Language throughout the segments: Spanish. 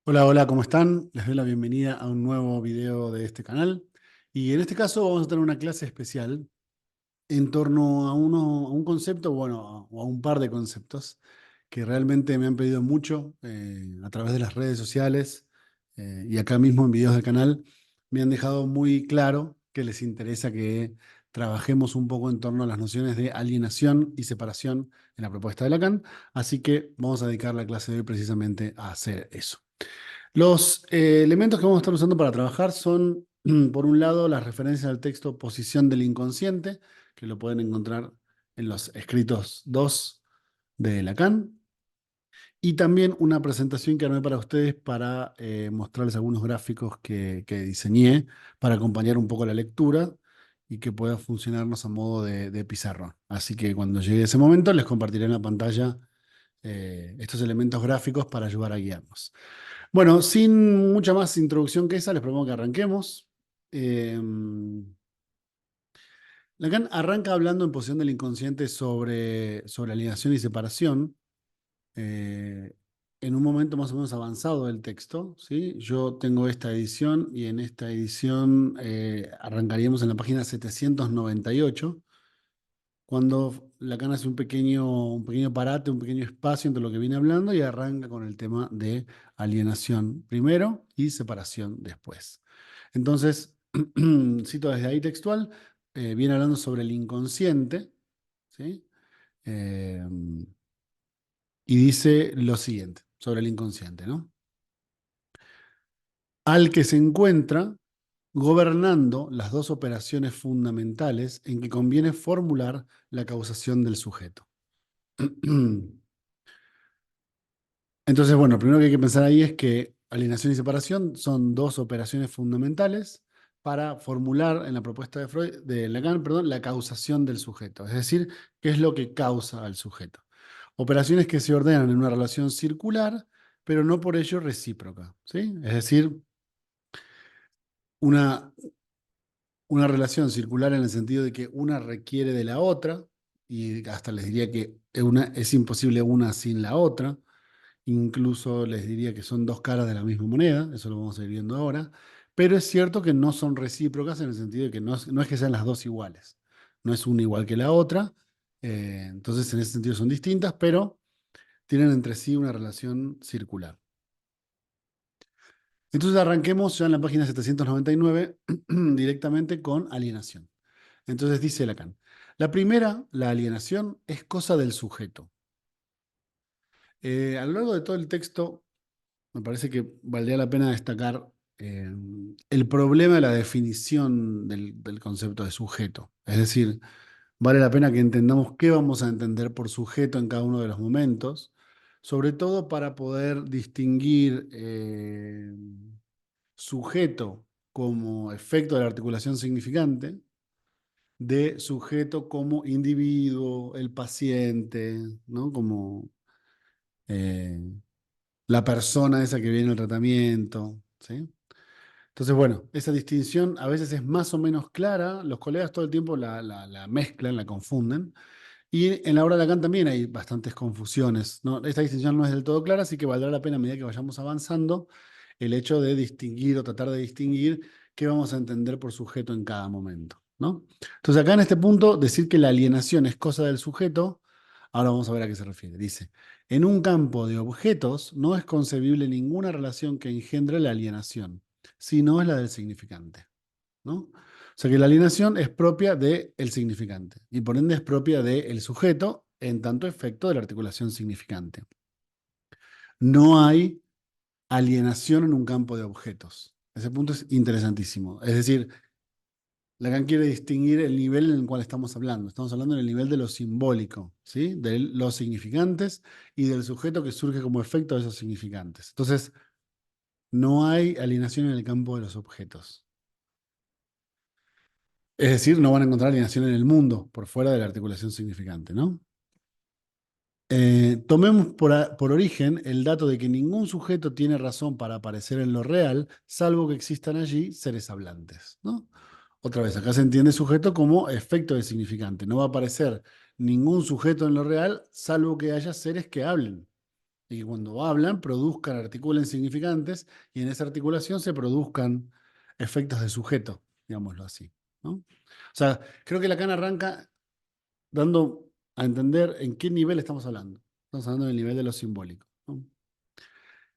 Hola, hola, ¿cómo están? Les doy la bienvenida a un nuevo video de este canal. Y en este caso vamos a tener una clase especial en torno a un concepto, bueno, o a un par de conceptos que realmente me han pedido mucho a través de las redes sociales y acá mismo en videos del canal. Me han dejado muy claro que les interesa que trabajemos un poco en torno a las nociones de alienación y separación en la propuesta de Lacan. Así que vamos a dedicar la clase de hoy precisamente a hacer eso. Los elementos que vamos a estar usando para trabajar son, por un lado, las referencias al texto Posición del Inconsciente, que lo pueden encontrar en los escritos 2 de Lacan, y también una presentación que armé para ustedes para mostrarles algunos gráficos que diseñé para acompañar un poco la lectura y que pueda funcionarnos a modo de pizarrón. Así que cuando llegue ese momento les compartiré en la pantalla estos elementos gráficos para ayudar a guiarnos. Bueno, sin mucha más introducción que esa, les propongo que arranquemos. Eh, Lacan arranca hablando en Posición del Inconsciente sobre alienación y separación, eh, en un momento más o menos avanzado del texto, ¿sí? Yo tengo esta edición y en esta edición arrancaríamos en la página 798 cuando Lacan hace un pequeño parate, un pequeño espacio entre lo que viene hablando y arranca con el tema de alienación primero y separación después. Entonces, cito desde ahí textual, viene hablando sobre el inconsciente, ¿sí? Eh, y dice lo siguiente sobre el inconsciente, ¿no? Al que se encuentra gobernando las dos operaciones fundamentales en que conviene formular la causación del sujeto. Entonces, bueno, lo primero que hay que pensar ahí es que alienación y separación son dos operaciones fundamentales para formular en la propuesta de Freud, de Lacan, perdón, la causación del sujeto, es decir, qué es lo que causa al sujeto. Operaciones que se ordenan en una relación circular, pero no por ello recíproca, ¿sí? Es decir, una, una relación circular en el sentido de que una requiere de la otra, y hasta les diría que es imposible una sin la otra. Incluso les diría que son dos caras de la misma moneda, eso lo vamos a ir viendo ahora, pero es cierto que no son recíprocas en el sentido de que no es que sean las dos iguales, no es una igual que la otra, entonces en ese sentido son distintas, pero tienen entre sí una relación circular. Entonces arranquemos ya en la página 799 directamente con alienación. Entonces dice Lacan, la primera, la alienación, es cosa del sujeto. A lo largo de todo el texto me parece que valdría la pena destacar eh, el problema de la definición del concepto de sujeto. Es decir, vale la pena que entendamos qué vamos a entender por sujeto en cada uno de los momentos, sobre todo para poder distinguir sujeto como efecto de la articulación significante de sujeto como individuo, el paciente, ¿no? Como eh, la persona esa que viene al tratamiento, ¿sí? Entonces, bueno, esa distinción a veces es más o menos clara, los colegas todo el tiempo la mezclan, la confunden, y en la obra de Lacan también hay bastantes confusiones, ¿no? Esta distinción no es del todo clara, así que valdrá la pena a medida que vayamos avanzando el hecho de distinguir o tratar de distinguir qué vamos a entender por sujeto en cada momento, ¿no? Entonces, acá en este punto, decir que la alienación es cosa del sujeto, ahora vamos a ver a qué se refiere. Dice, en un campo de objetos no es concebible ninguna relación que engendre la alienación, sino es la del significante, ¿no? O sea que la alienación es propia del significante y por ende es propia del sujeto en tanto efecto de la articulación significante. No hay alienación en un campo de objetos. Ese punto es interesantísimo. Es decir, Lacan quiere distinguir el nivel en el cual estamos hablando. Estamos hablando en el nivel de lo simbólico, ¿sí? De los significantes y del sujeto que surge como efecto de esos significantes. Entonces, no hay alienación en el campo de los objetos. Es decir, no van a encontrar alienación en el mundo, por fuera de la articulación significante, ¿no? Tomemos por origen el dato de que ningún sujeto tiene razón para aparecer en lo real, salvo que existan allí seres hablantes, ¿no? Otra vez, acá se entiende sujeto como efecto de significante. No va a aparecer ningún sujeto en lo real, salvo que haya seres que hablen. y que cuando hablan produzcan, articulen significantes y en esa articulación se produzcan efectos de sujeto, digámoslo así, ¿no? O sea, creo que Lacan arranca dando a entender en qué nivel estamos hablando. Estamos hablando del nivel de lo simbólico, ¿no?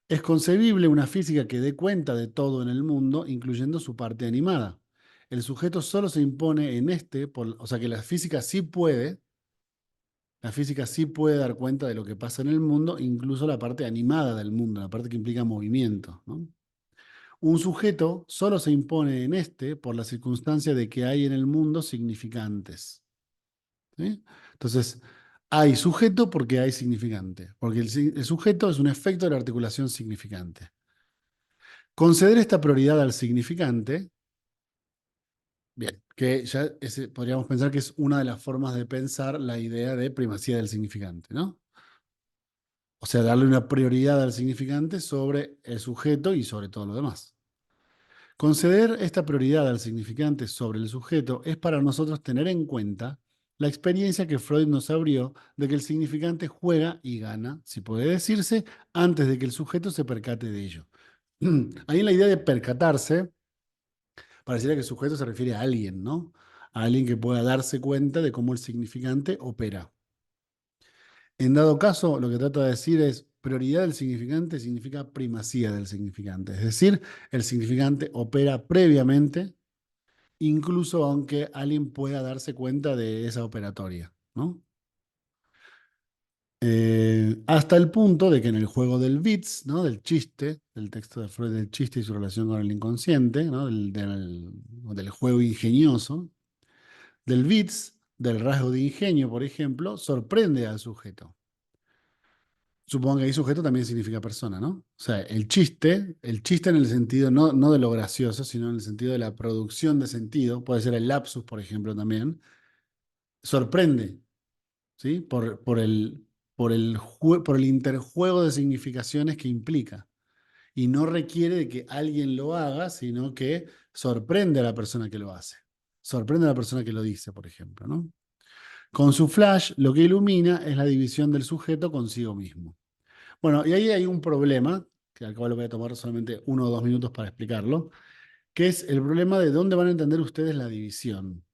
Es concebible una física que dé cuenta de todo en el mundo, incluyendo su parte animada. El sujeto solo se impone en este, o sea que la física sí puede dar cuenta de lo que pasa en el mundo, incluso la parte animada del mundo, la parte que implica movimiento, ¿no? Un sujeto solo se impone en este por la circunstancia de que hay en el mundo significantes, ¿sí? Entonces, hay sujeto porque hay significante, porque el sujeto es un efecto de la articulación significante. Conceder esta prioridad al significante, bien, que ya podríamos pensar que es una de las formas de pensar la idea de primacía del significante, ¿no? O sea, darle una prioridad al significante sobre el sujeto y sobre todo lo demás. Conceder esta prioridad al significante sobre el sujeto es para nosotros tener en cuenta la experiencia que Freud nos abrió de que el significante juega y gana, si puede decirse, antes de que el sujeto se percate de ello. Ahí en la idea de percatarse, pareciera que el sujeto se refiere a alguien, ¿no? A alguien que pueda darse cuenta de cómo el significante opera. En dado caso, lo que trata de decir es prioridad del significante significa primacía del significante. Es decir, el significante opera previamente, incluso aunque alguien pueda darse cuenta de esa operatoria, ¿no? Hasta el punto de que en el juego del Witz, ¿no? Del chiste, del texto de Freud del chiste y su relación con el inconsciente, ¿no? Del juego ingenioso, del Witz, del rasgo de ingenio, por ejemplo, sorprende al sujeto. Supongo que ahí sujeto también significa persona, ¿no? O sea, el chiste en el sentido no de lo gracioso, sino en el sentido de la producción de sentido, puede ser el lapsus, por ejemplo, también, sorprende, ¿sí? Por el interjuego de significaciones que implica. Y no requiere de que alguien lo haga, sino que sorprende a la persona que lo hace. Sorprende a la persona que lo dice, por ejemplo, ¿no? Con su flash, lo que ilumina es la división del sujeto consigo mismo. Bueno, y ahí hay un problema, que al cabo lo voy a tomar solamente 1 o 2 minutos para explicarlo, que es el problema de dónde van a entender ustedes la división.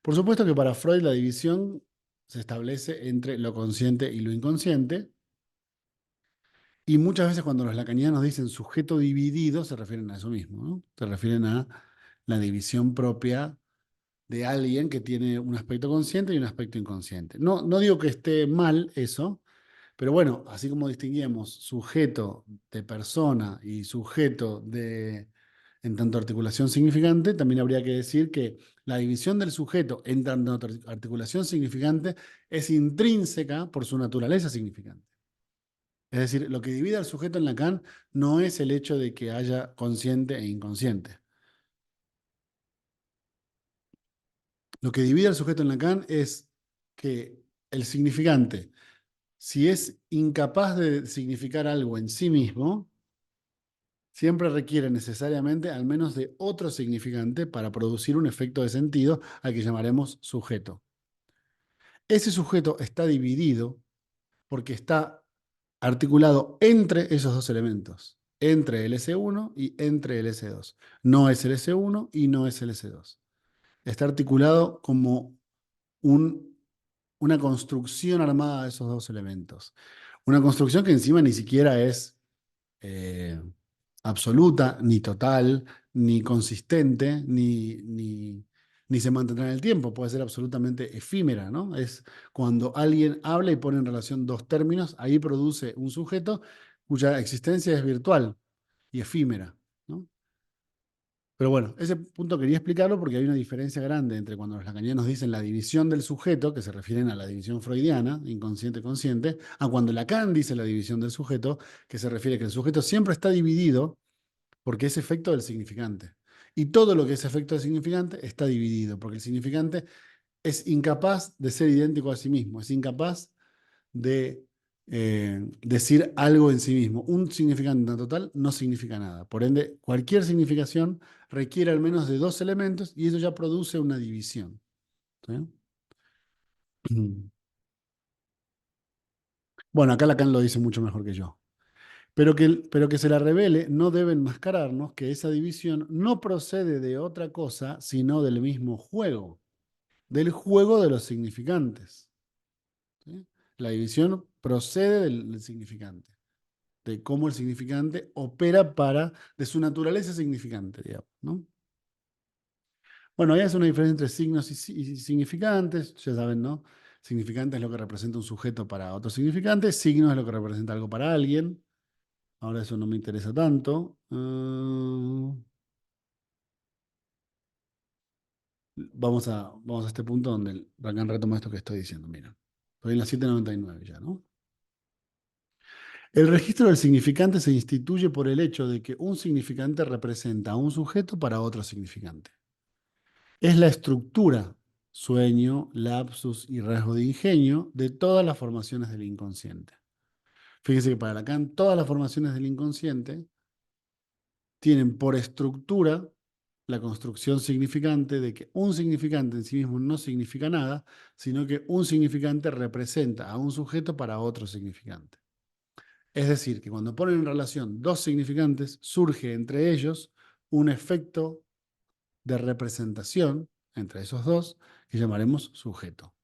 Por supuesto que para Freud la división se establece entre lo consciente y lo inconsciente, y muchas veces cuando los lacanianos dicen sujeto dividido, se refieren a eso mismo, ¿no? Se refieren a la división propia de alguien que tiene un aspecto consciente y un aspecto inconsciente. No digo que esté mal eso, pero bueno, así como distinguíamos sujeto de persona y sujeto de, en tanto articulación significante, también habría que decir que la división del sujeto en tanto articulación significante es intrínseca por su naturaleza significante. Es decir, lo que divide al sujeto en Lacan no es el hecho de que haya consciente e inconsciente. Lo que divide al sujeto en Lacan es que el significante, si es incapaz de significar algo en sí mismo, siempre requiere necesariamente al menos de otro significante para producir un efecto de sentido al que llamaremos sujeto. Ese sujeto está dividido porque está articulado entre esos dos elementos, entre el S1 y entre el S2. No es el S1 y no es el S2. Está articulado como un, una construcción armada de esos dos elementos. Una construcción que encima ni siquiera es eh, absoluta, ni total, ni consistente, ni se mantendrá en el tiempo. Puede ser absolutamente efímera, ¿no? Es cuando alguien habla y pone en relación dos términos, ahí produce un sujeto cuya existencia es virtual y efímera, ¿no? Pero bueno, ese punto quería explicarlo porque hay una diferencia grande entre cuando los lacanianos dicen la división del sujeto, que se refieren a la división freudiana, inconsciente-consciente, a cuando Lacan dice la división del sujeto, que se refiere a que el sujeto siempre está dividido porque es efecto del significante. Y todo lo que es efecto del significante está dividido, porque el significante es incapaz de ser idéntico a sí mismo, es incapaz de decir algo en sí mismo. Un significante en total no significa nada. Por ende, cualquier significación requiere al menos de dos elementos y eso ya produce una división, ¿sí? Bueno, acá Lacan lo dice mucho mejor que yo. Pero que se la revele no debe enmascararnos que esa división no procede de otra cosa, sino del mismo juego, del juego de los significantes. ¿Sí? La división procede del significante, de cómo el significante opera de su naturaleza significante, digamos, ¿no? Bueno, ahí hace una diferencia entre signos y significantes, ya saben, ¿no? Significante es lo que representa un sujeto para otro significante, signo es lo que representa algo para alguien. Ahora eso no me interesa tanto. Vamos a este punto donde Lacan retoma esto que estoy diciendo. Mira, estoy en la 799 ya, ¿no? El registro del significante se instituye por el hecho de que un significante representa a un sujeto para otro significante. Es la estructura, sueño, lapsus y rasgo de ingenio de todas las formaciones del inconsciente. Fíjense que para Lacan todas las formaciones del inconsciente tienen por estructura la construcción significante de que un significante en sí mismo no significa nada, sino que un significante representa a un sujeto para otro significante. Es decir, que cuando ponen en relación dos significantes, surge entre ellos un efecto de representación entre esos dos que llamaremos sujeto.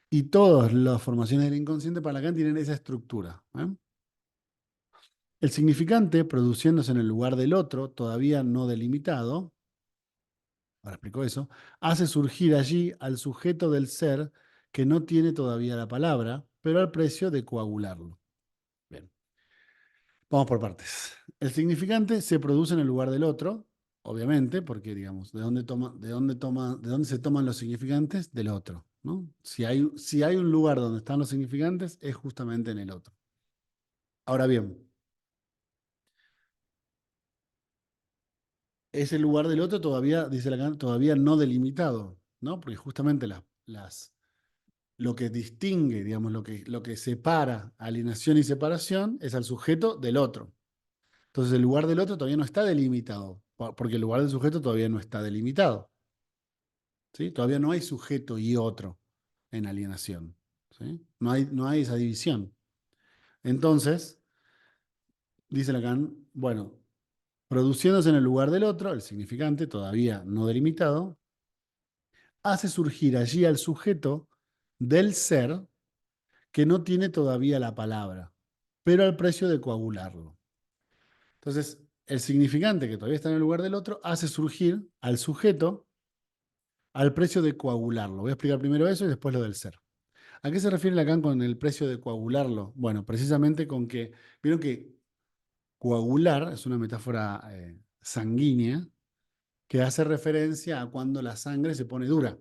Y todas las formaciones del inconsciente para Lacan tienen esa estructura. El significante, produciéndose en el lugar del otro, todavía no delimitado, ahora explico eso, hace surgir allí al sujeto del ser que no tiene todavía la palabra, pero al precio de coagularlo. Bien, vamos por partes. El significante se produce en el lugar del otro, obviamente, porque digamos, ¿de dónde se toman los significantes? Del otro, ¿no? Si hay un lugar donde están los significantes, es justamente en el otro. Ahora bien, ese lugar del otro todavía, dice Lacan, todavía no delimitado, ¿no? Porque justamente lo que distingue, digamos, lo que separa alienación y separación es al sujeto del otro. Entonces el lugar del otro todavía no está delimitado, porque el lugar del sujeto todavía no está delimitado. ¿Sí? Todavía no hay sujeto y otro en alienación. ¿Sí? No hay esa división. Entonces, dice Lacan, bueno, produciéndose en el lugar del otro, el significante todavía no delimitado, hace surgir allí al sujeto del ser que no tiene todavía la palabra, pero al precio de coagularlo. Entonces, el significante que todavía está en el lugar del otro hace surgir al sujeto al precio de coagularlo. Voy a explicar primero eso y después lo del ser. ¿A qué se refiere Lacan con el precio de coagularlo? Bueno, precisamente con que, vieron que coagular es una metáfora sanguínea que hace referencia a cuando la sangre se pone dura.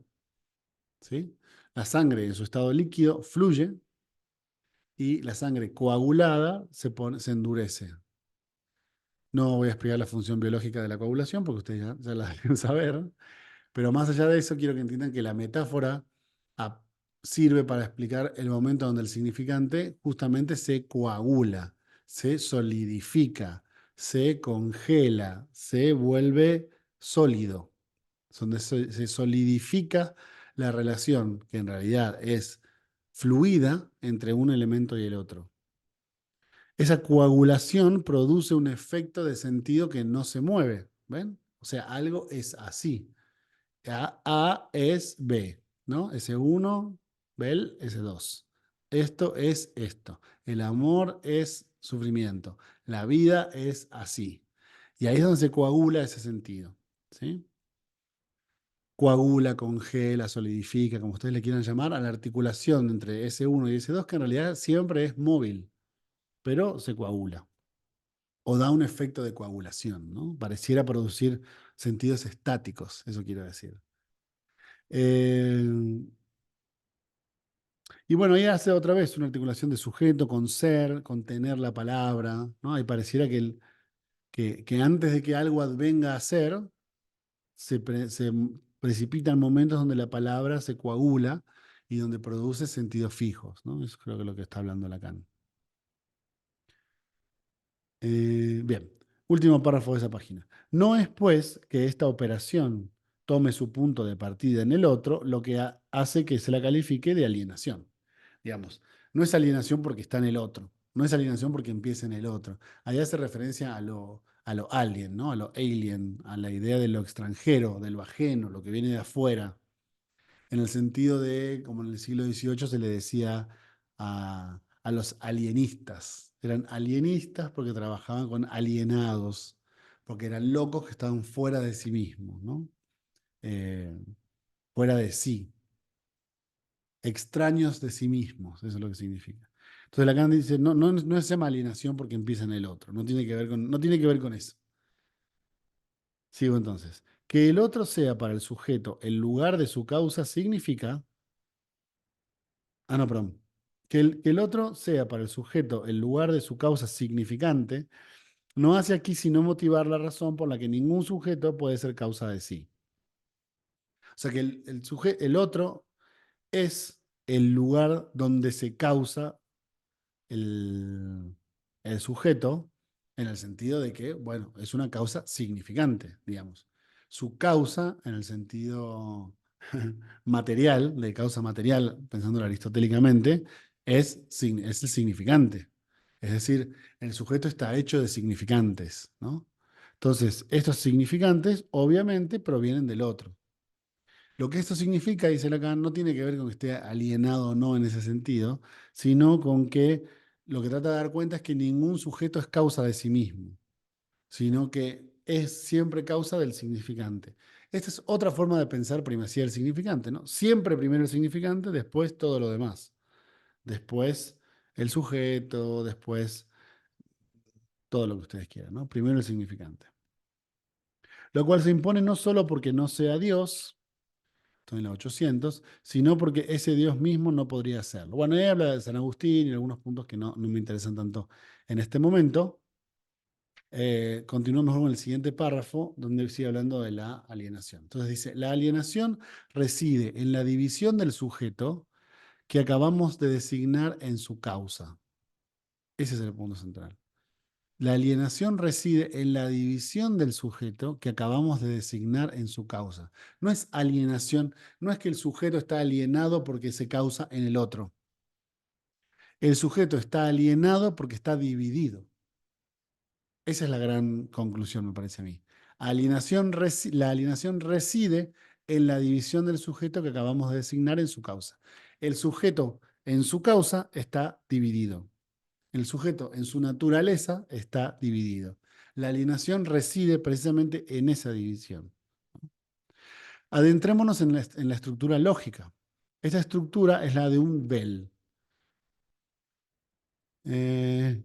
¿Sí? La sangre en su estado líquido fluye y la sangre coagulada se endurece. No voy a explicar la función biológica de la coagulación porque ustedes ya la deben saber, pero más allá de eso quiero que entiendan que la metáfora ah, sirve para explicar el momento donde el significante justamente se coagula, se solidifica, se congela, se vuelve sólido, donde se solidifica la relación que en realidad es fluida entre un elemento y el otro. Esa coagulación produce un efecto de sentido que no se mueve, ¿ven? O sea, algo es así. A es B, ¿no? S1, Bel, S2. Esto es esto. El amor es sufrimiento. La vida es así. Y ahí es donde se coagula ese sentido, ¿sí? Coagula, congela, solidifica, como ustedes le quieran llamar, a la articulación entre S1 y S2, que en realidad siempre es móvil, pero se coagula. O da un efecto de coagulación, ¿no? Pareciera producir sentidos estáticos, eso quiero decir. Eh, y bueno, ahí hace otra vez una articulación de sujeto con ser, con tener la palabra, ¿no? Ahí pareciera que antes de que algo advenga a ser, se precipitan momentos donde la palabra se coagula y donde produce sentidos fijos, ¿no? Eso creo que es lo que está hablando Lacan. Bien, último párrafo de esa página. No es, pues, que esta operación tome su punto de partida en el otro lo que hace que se la califique de alienación. Digamos, no es alienación porque está en el otro, no es alienación porque empieza en el otro. Ahí hace referencia a lo alien, ¿no? A lo alien, a la idea de lo extranjero, de lo ajeno, lo que viene de afuera, en el sentido de, como en el siglo XVIII se le decía a los alienistas. Eran alienistas porque trabajaban con alienados, porque eran locos que estaban fuera de sí mismos, ¿no? Eh, fuera de sí, extraños de sí mismos, eso es lo que significa. Entonces Lacan dice, no se llama alienación porque empieza en el otro, no tiene que ver con eso. Sigo entonces. Que el otro sea para el sujeto el lugar de su causa significa. Ah, no, perdón. Que el otro sea para el sujeto el lugar de su causa significante, no hace aquí sino motivar la razón por la que ningún sujeto puede ser causa de sí. O sea que el otro es el lugar donde se causa el, el sujeto, en el sentido de que, bueno, es una causa significante, digamos. Su causa, en el sentido material, de causa material, pensándolo aristotélicamente, es el significante. Es decir, el sujeto está hecho de significantes, ¿no? Entonces, estos significantes obviamente provienen del otro. Lo que esto significa, dice Lacan, no tiene que ver con que esté alienado o no en ese sentido, sino con que lo que trata de dar cuenta es que ningún sujeto es causa de sí mismo, sino que es siempre causa del significante. Esta es otra forma de pensar primacía del significante, ¿no? Siempre primero el significante, después todo lo demás. Después el sujeto, después todo lo que ustedes quieran, ¿no? Primero el significante. Lo cual se impone no solo porque no sea Dios, estoy en la 800, sino porque ese Dios mismo no podría hacerlo. Bueno, ahí habla de San Agustín y algunos puntos que no me interesan tanto en este momento. Continuamos con el siguiente párrafo, donde sigue hablando de la alienación. Entonces dice, la alienación reside en la división del sujeto que acabamos de designar en su causa. Ese es el punto central. La alienación reside en la división del sujeto que acabamos de designar en su causa. No es alienación, no es que el sujeto está alienado porque se causa en el otro. El sujeto está alienado porque está dividido. Esa es la gran conclusión, me parece a mí. La alienación reside en la división del sujeto que acabamos de designar en su causa. El sujeto en su causa está dividido. El sujeto en su naturaleza está dividido. La alienación reside precisamente en esa división. Adentrémonos en la estructura lógica. Esta estructura es la de un Bell.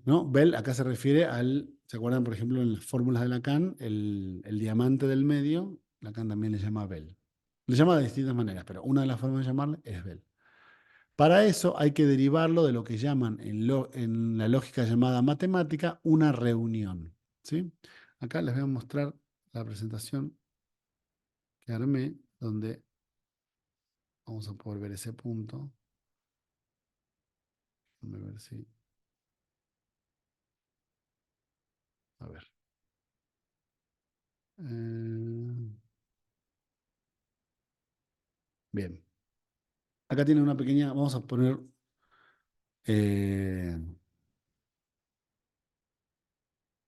¿No? Bell acá se refiere ¿se acuerdan, por ejemplo, en las fórmulas de Lacan, el diamante del medio, Lacan también le llama Bell. Le llama de distintas maneras, pero una de las formas de llamarle es Bell. Para eso hay que derivarlo de lo que llaman en la lógica llamada matemática una reunión. ¿Sí? Acá les voy a mostrar la presentación que armé, donde vamos a poder ver ese punto. Déjame ver si. A ver. Eh, bien. Acá tiene una pequeña. Vamos a poner. eh,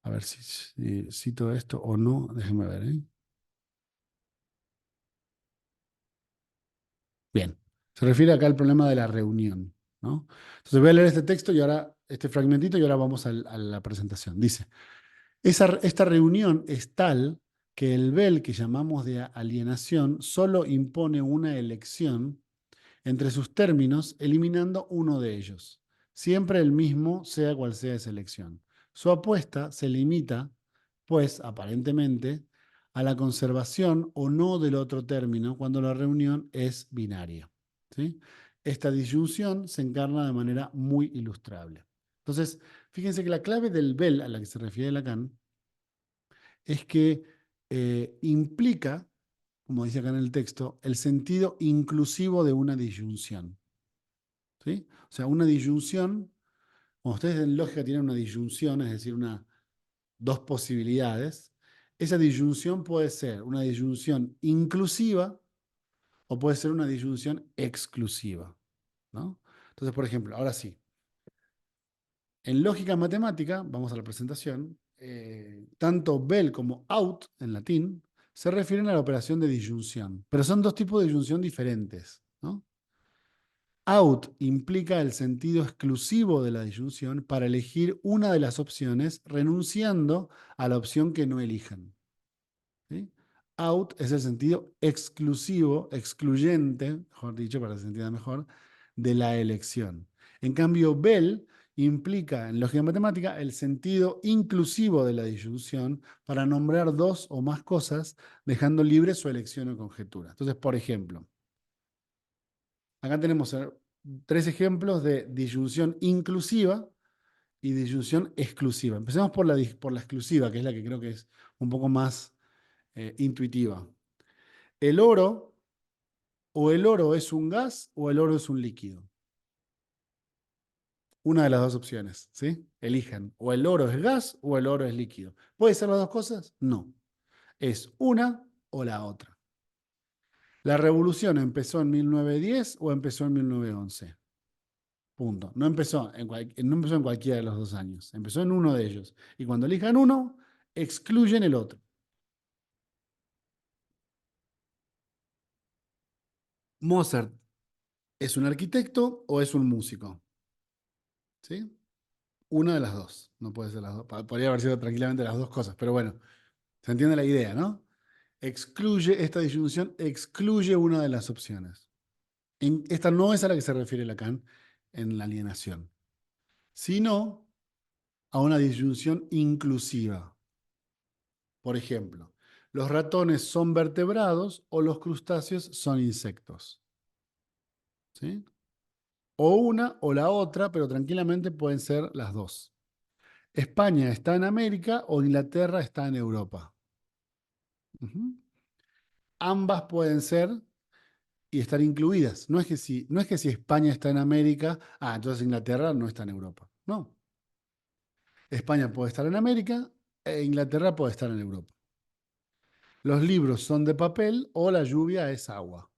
a ver si cito esto o no. Déjenme ver. Bien. Se refiere acá al problema de la reunión, ¿no? Entonces voy a leer este texto y ahora, este fragmentito y ahora vamos a la presentación. Dice. Esta reunión es tal que el vel que llamamos de alienación solo impone una elección entre sus términos, eliminando uno de ellos, siempre el mismo, sea cual sea esa elección. Su apuesta se limita, pues, aparentemente, a la conservación o no del otro término cuando la reunión es binaria. ¿Sí? Esta disyunción se encarna de manera muy ilustrable. Entonces, fíjense que la clave del vel a la que se refiere Lacan es que implica, como dice acá en el texto, el sentido inclusivo de una disyunción. ¿Sí? O sea, una disyunción, cuando ustedes en lógica tienen una disyunción, es decir, dos posibilidades, esa disyunción puede ser una disyunción inclusiva o puede ser una disyunción exclusiva, ¿no? Entonces, por ejemplo, ahora sí. En lógica matemática, vamos a la presentación, tanto vel como out en latín se refieren a la operación de disyunción, pero son dos tipos de disyunción diferentes, ¿no? Out implica el sentido exclusivo de la disyunción para elegir una de las opciones, renunciando a la opción que no elijan. ¿Sí? Out es el sentido exclusivo, excluyente, mejor dicho, para que se entienda mejor, de la elección. En cambio, vel implica en lógica matemática el sentido inclusivo de la disyunción para nombrar dos o más cosas, dejando libre su elección o conjetura. Entonces, por ejemplo, acá tenemos tres ejemplos de disyunción inclusiva y disyunción exclusiva. Empecemos por la exclusiva, que es la que creo que es un poco más intuitiva. El oro, o el oro es un gas o el oro es un líquido. Una de las dos opciones, ¿sí? Elijan, o el oro es gas o el oro es líquido. ¿Puede ser las dos cosas? No. Es una o la otra. ¿La revolución empezó en 1910 o empezó en 1911? Punto. No empezó en cualquiera de los dos años. Empezó en uno de ellos. Y cuando elijan uno, excluyen el otro. ¿Mozart es un arquitecto o es un músico? ¿Sí? Una de las dos. No puede ser las dos. Podría haber sido tranquilamente las dos cosas, pero bueno, se entiende la idea, ¿no? Esta disyunción excluye una de las opciones. Esta no es a la que se refiere Lacan en la alienación, sino a una disyunción inclusiva. Por ejemplo, los ratones son vertebrados o los crustáceos son insectos. ¿Sí? O una o la otra, pero tranquilamente pueden ser las dos. España está en América o Inglaterra está en Europa. Ujú. Ambas pueden ser y estar incluidas. No es que si España está en América, entonces Inglaterra no está en Europa. No. España puede estar en América e Inglaterra puede estar en Europa. Los libros son de papel o la lluvia es agua,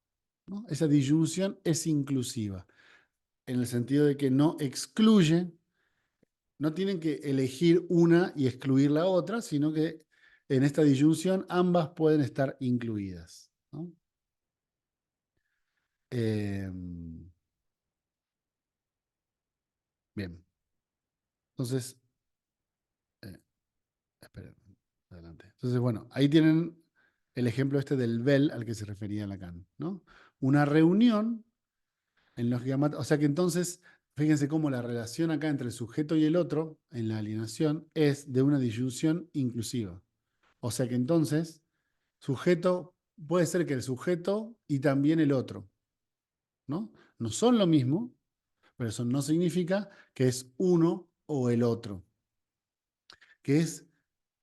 ¿no? Esa disyunción es inclusiva, en el sentido de que no excluye, no tienen que elegir una y excluir la otra, sino que en esta disyunción ambas pueden estar incluidas, ¿no? Eh, bien, entonces, eh, esperen, adelante. Entonces, bueno, ahí tienen el ejemplo este del Bell al que se refería Lacan, ¿no? Una reunión en lógica o sea que entonces, fíjense cómo la relación acá entre el sujeto y el otro en la alienación es de una disyunción inclusiva. O sea que entonces, sujeto, puede ser que el sujeto y también el otro, ¿no? No son lo mismo, pero eso no significa que es uno o el otro, que es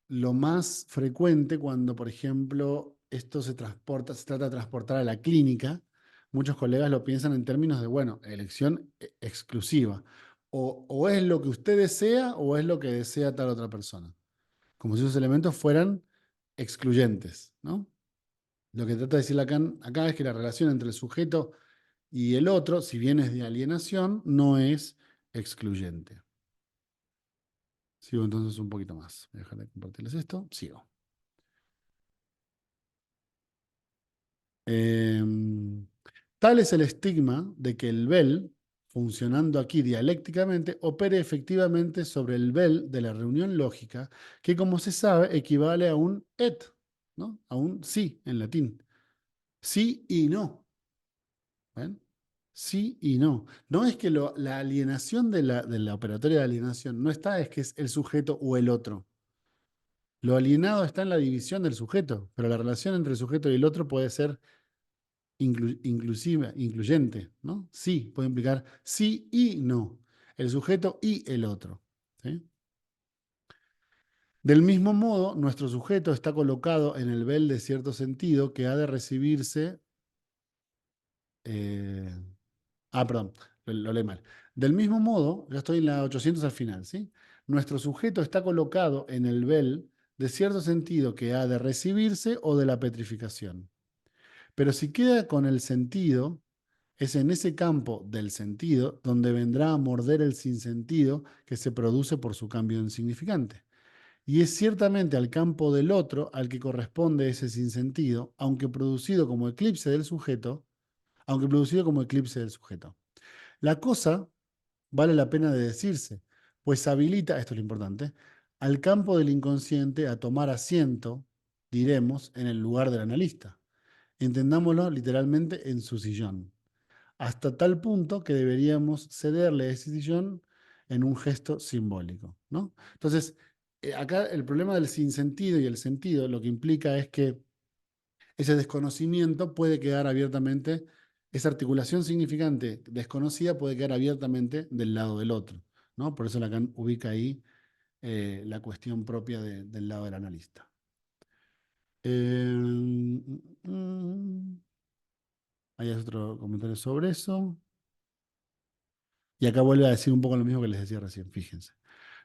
lo más frecuente cuando, por ejemplo, esto se trata de transportar a la clínica. Muchos colegas lo piensan en términos de, bueno, elección exclusiva. O es lo que usted desea o es lo que desea tal otra persona. Como si esos elementos fueran excluyentes, ¿no? Lo que trata de decir acá es que la relación entre el sujeto y el otro, si bien es de alienación, no es excluyente. Sigo entonces un poquito más. Voy a dejar de compartirles esto. Sigo. Em, Tal es el estigma de que el vel, funcionando aquí dialécticamente, opere efectivamente sobre el vel de la reunión lógica, que como se sabe equivale a un et, ¿no? A un sí en latín. Sí y no. ¿Ven? Sí y no. No es que la alienación de la operatoria de alienación no está, es que es el sujeto o el otro. Lo alienado está en la división del sujeto, pero la relación entre el sujeto y el otro puede ser inclusiva, incluyente, ¿no? Sí, puede implicar sí y no, el sujeto y el otro. ¿Sí? Del mismo modo, nuestro sujeto está colocado en el vel de cierto sentido que ha de recibirse. eh, Perdón, lo leí mal. Del mismo modo, ya estoy en la 800 al final, ¿sí? Nuestro sujeto está colocado en el vel de cierto sentido que ha de recibirse o de la petrificación. Pero si queda con el sentido Es en ese campo del sentido donde vendrá a morder el sinsentido que se produce por su cambio en significante. Y es ciertamente al campo del otro al que corresponde ese sinsentido, aunque producido como eclipse del sujeto. La cosa vale la pena de decirse, pues habilita, esto es lo importante, al campo del inconsciente a tomar asiento, diremos, en el lugar del analista. Entendámoslo literalmente en su sillón, hasta tal punto que deberíamos cederle a ese sillón en un gesto simbólico, ¿no? Entonces, acá el problema del sinsentido y el sentido lo que implica es que ese desconocimiento puede quedar abiertamente, esa articulación significante desconocida puede quedar abiertamente del lado del otro, ¿no? Por eso Lacan ubica ahí la cuestión propia del lado del analista. Hay otro comentario sobre eso. Y acá vuelve a decir un poco lo mismo que les decía recién, fíjense.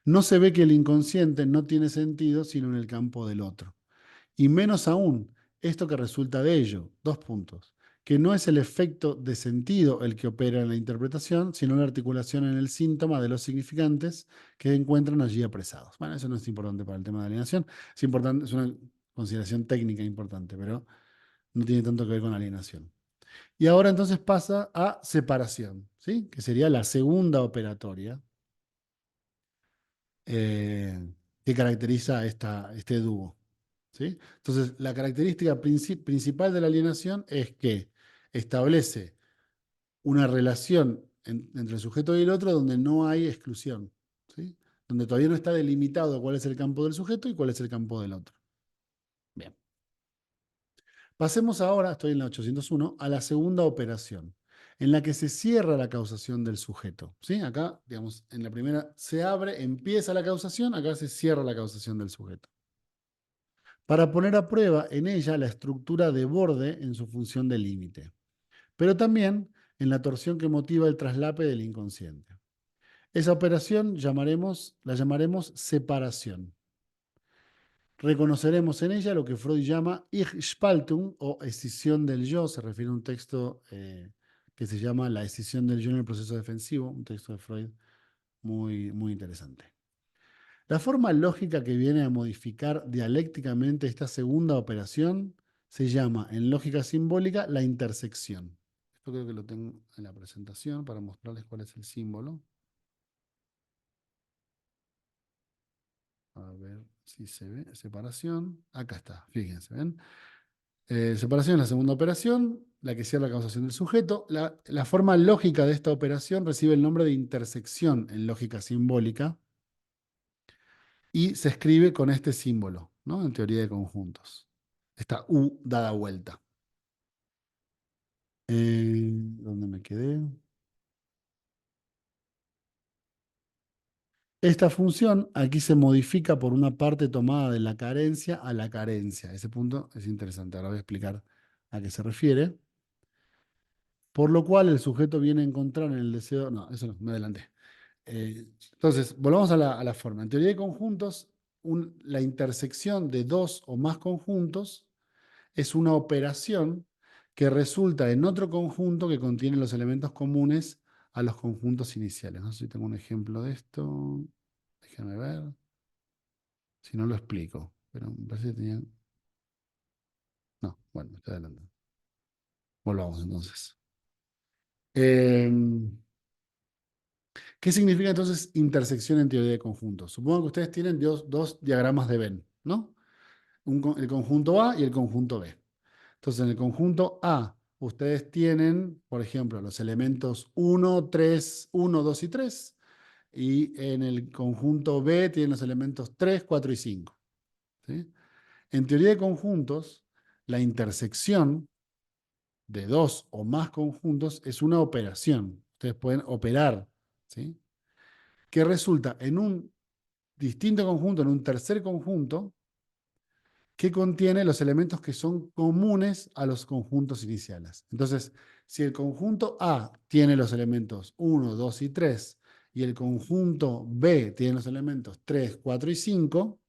No se ve que el inconsciente no tiene sentido sino en el campo del otro. Y menos aún, esto que resulta de ello, dos puntos, que no es el efecto de sentido el que opera en la interpretación, sino la articulación en el síntoma de los significantes que encuentran allí apresados. Bueno, eso no es importante para el tema de alienación, es importante, es una consideración técnica importante, pero no tiene tanto que ver con alienación. Y ahora entonces pasa a separación, ¿sí? Que sería la segunda operatoria eh, que caracteriza este dúo. ¿Sí? Entonces, la característica principal de la alienación es que establece una relación entre el sujeto y el otro donde no hay exclusión, ¿sí? Donde todavía no está delimitado cuál es el campo del sujeto y cuál es el campo del otro. Bien. Pasemos ahora, estoy en la 801, a la segunda operación, en la que se cierra la causación del sujeto. ¿Sí? Acá, digamos, en la primera se abre, empieza la causación, acá se cierra la causación del sujeto. Para poner a prueba en ella la estructura de borde en su función de límite, pero también en la torsión que motiva el traslape del inconsciente. Esa operación la llamaremos separación. Reconoceremos en ella lo que Freud llama Ich-Spaltung o escisión del yo, se refiere a un texto que se llama La escisión del yo en el proceso defensivo, un texto de Freud muy, muy interesante. La forma lógica que viene a modificar dialécticamente esta segunda operación se llama, en lógica simbólica, la intersección. Esto creo que lo tengo en la presentación para mostrarles cuál es el símbolo. A ver si se ve. Separación. Acá está, fíjense, ¿ven? Separación es la segunda operación, la que cierra la causación del sujeto. La forma lógica de esta operación recibe el nombre de intersección en lógica simbólica y se escribe con este símbolo, ¿no? En teoría de conjuntos. Esta U dada vuelta. ¿Dónde me quedé? Esta función aquí se modifica por una parte tomada de la carencia a la carencia. Ese punto es interesante. Ahora voy a explicar a qué se refiere. Por lo cual el sujeto viene a encontrar en el deseo. No, eso no, me adelanté. Entonces, volvamos a la forma. En teoría de conjuntos, la intersección de dos o más conjuntos es una operación que resulta en otro conjunto que contiene los elementos comunes a los conjuntos iniciales. No sé si tengo un ejemplo de esto. Déjame ver. Si no lo explico. Pero me parece que tenía. No, bueno, me estoy adelantando. Volvamos entonces. Eh, ¿Qué significa entonces intersección en teoría de conjuntos? Supongo que ustedes tienen dos diagramas de Venn, ¿no? El conjunto A y el conjunto B. Entonces, en el conjunto A, ustedes tienen, por ejemplo, los elementos 1, 3, 1, 2 y 3. Y en el conjunto B tienen los elementos 3, 4 y 5. ¿Sí? En teoría de conjuntos, la intersección de dos o más conjuntos es una operación. Ustedes pueden operar, ¿sí? Que resulta en un distinto conjunto, en un tercer conjunto, que contiene los elementos que son comunes a los conjuntos iniciales. Entonces, si el conjunto A tiene los elementos 1, 2 y 3, y el conjunto B tiene los elementos 3, 4 y 5,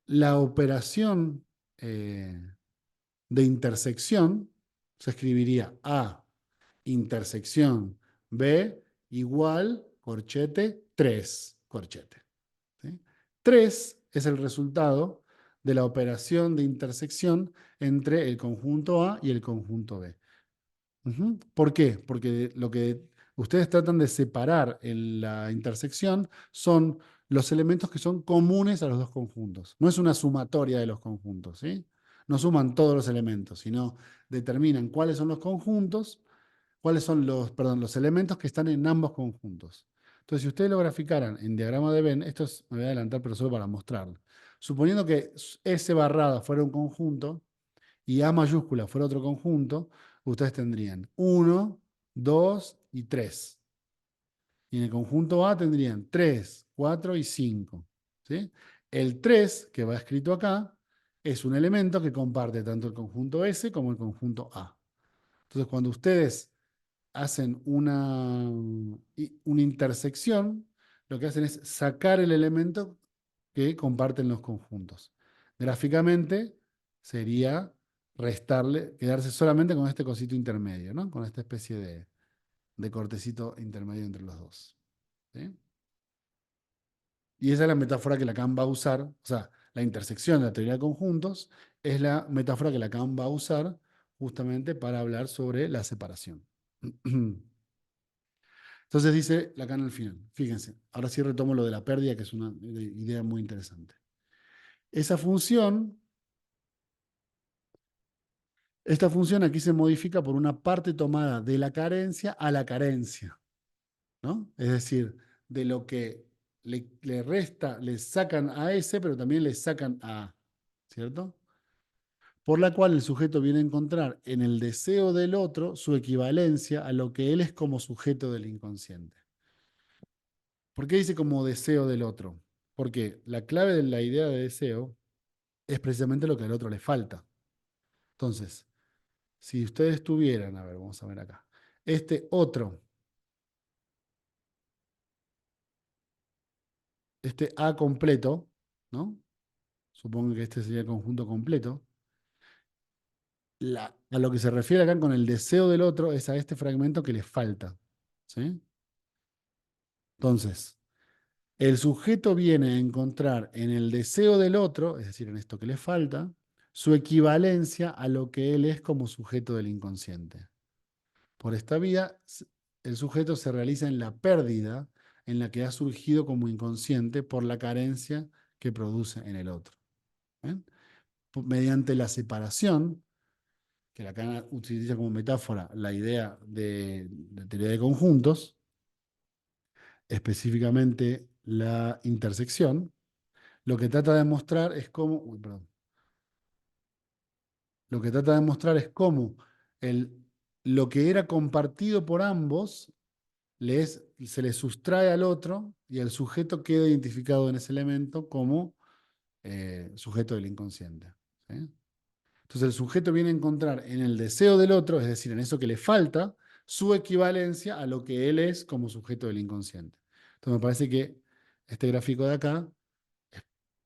la operación de intersección se escribiría A intersección B igual corchete 3 corchete. ¿Sí? 3 es el resultado de la operación de intersección entre el conjunto A y el conjunto B. Ujú. ¿Por qué? Porque lo que ustedes tratan de separar en la intersección son los elementos que son comunes a los dos conjuntos. No es una sumatoria de los conjuntos, ¿sí? No suman todos los elementos, sino determinan cuáles son los conjuntos, cuáles son perdón, los elementos que están en ambos conjuntos. Entonces, si ustedes lo graficaran en diagrama de Venn, esto me voy a adelantar, pero solo para mostrarlo. Suponiendo que S barrada fuera un conjunto, y A mayúscula fuera otro conjunto, ustedes tendrían 1, 2 y 3. Y en el conjunto A tendrían 3, 4 y 5. ¿Sí? El 3, que va escrito acá, es un elemento que comparte tanto el conjunto S como el conjunto A. Entonces, cuando ustedes hacen una intersección, lo que hacen es sacar el elemento que comparten los conjuntos. Gráficamente sería restarle, quedarse solamente con este cosito intermedio, ¿no? Con esta especie de cortecito intermedio entre los dos. ¿Sí? Y esa es la metáfora que Lacan va a usar, o sea, la intersección de la teoría de conjuntos es la metáfora que Lacan va a usar justamente para hablar sobre la separación. Entonces dice Lacan al final, fíjense, ahora sí retomo lo de la pérdida, que es una idea muy interesante. Esa función, esta función aquí se modifica por una parte tomada de la carencia a la carencia, ¿no? Es decir, de lo que le resta, le sacan a S, pero también le sacan a A, ¿cierto? Por la cual el sujeto viene a encontrar en el deseo del otro su equivalencia a lo que él es como sujeto del inconsciente. ¿Por qué dice como deseo del otro? Porque la clave de la idea de deseo es precisamente lo que al otro le falta. Entonces, si ustedes tuvieran, a ver, vamos a ver acá, este otro, este A completo, ¿no? Supongo que este sería el conjunto completo. A lo que se refiere acá con el deseo del otro es a este fragmento que le falta. ¿Sí? Entonces, el sujeto viene a encontrar en el deseo del otro, es decir, en esto que le falta, su equivalencia a lo que él es como sujeto del inconsciente. Por esta vía, el sujeto se realiza en la pérdida en la que ha surgido como inconsciente por la carencia que produce en el otro. ¿Bien? Mediante la separación, que Lacan utiliza como metáfora la idea de teoría de conjuntos, específicamente la intersección, lo que trata de mostrar es cómo, lo que trata de mostrar es cómo lo que era compartido por ambos se le sustrae al otro y el sujeto queda identificado en ese elemento como sujeto del inconsciente. ¿Sí? Entonces el sujeto viene a encontrar en el deseo del otro, es decir, en eso que le falta, su equivalencia a lo que él es como sujeto del inconsciente. Entonces me parece que este gráfico de acá